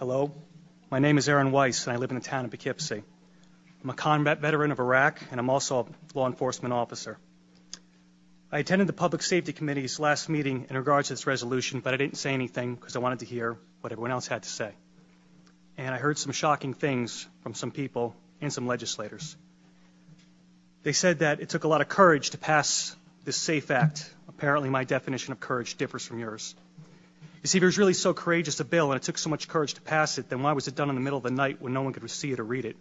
Hello, my name is Aaron Weiss, and I live in the town of Poughkeepsie. I'm a combat veteran of Iraq, and I'm also a law enforcement officer. I attended the Public Safety Committee's last meeting in regards to this resolution, but I didn't say anything because I wanted to hear what everyone else had to say. And I heard some shocking things from some people and some legislators. They said that it took a lot of courage to pass this SAFE Act. Apparently, my definition of courage differs from yours. You see, if it was really so courageous a bill and it took so much courage to pass it, then why was it done in the middle of the night when no one could see it or read it?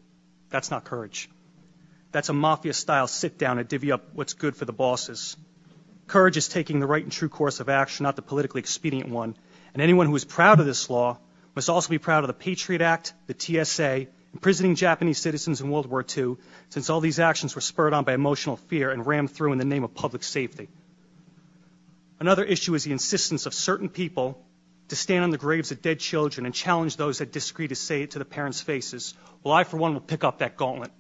That's not courage. That's a mafia-style sit-down and divvy up what's good for the bosses. Courage is taking the right and true course of action, not the politically expedient one. And anyone who is proud of this law must also be proud of the Patriot Act, the TSA, imprisoning Japanese citizens in World War II, since all these actions were spurred on by emotional fear and rammed through in the name of public safety. Another issue is the insistence of certain people to stand on the graves of dead children and challenge those that disagree to say it to the parents' faces. Well, I, for one, will pick up that gauntlet.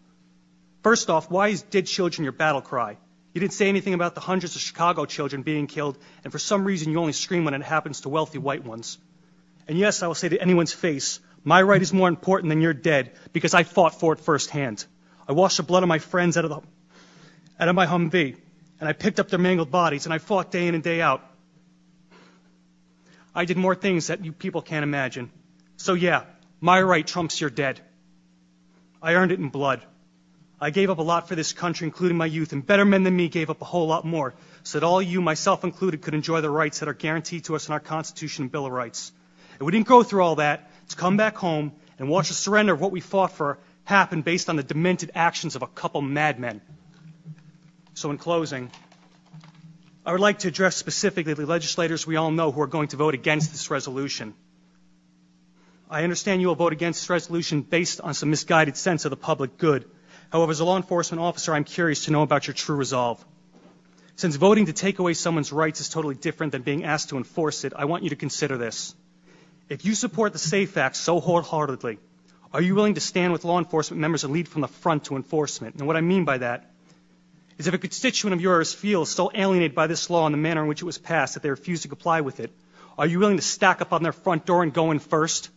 First off, why is dead children your battle cry? You didn't say anything about the hundreds of Chicago children being killed, and for some reason you only scream when it happens to wealthy white ones. And yes, I will say to anyone's face, my right is more important than your dead, because I fought for it firsthand. I washed the blood of my friends out of my Humvee, and I picked up their mangled bodies, and I fought day in and day out. I did more things that you people can't imagine. So yeah, my right trumps your dead. I earned it in blood. I gave up a lot for this country, including my youth, and better men than me gave up a whole lot more, so that all you, myself included, could enjoy the rights that are guaranteed to us in our Constitution and Bill of Rights. And we didn't go through all that to come back home and watch the surrender of what we fought for happen based on the demented actions of a couple madmen. So in closing, I would like to address specifically the legislators we all know who are going to vote against this resolution. I understand you will vote against this resolution based on some misguided sense of the public good. However, as a law enforcement officer, I'm curious to know about your true resolve. Since voting to take away someone's rights is totally different than being asked to enforce it, I want you to consider this. If you support the SAFE Act so wholeheartedly, are you willing to stand with law enforcement members and lead from the front to enforcement? And what I mean by that is if a constituent of yours feels so alienated by this law and the manner in which it was passed that they refuse to comply with it, are you willing to stack up on their front door and go in first?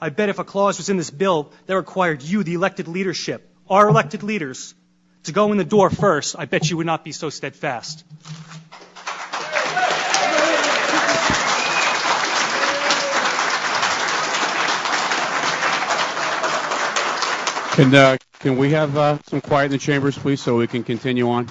I bet if a clause was in this bill that required you, the elected leadership, our elected leaders, to go in the door first, I bet you would not be so steadfast. Can we have some quiet in the chambers, please, so we can continue on?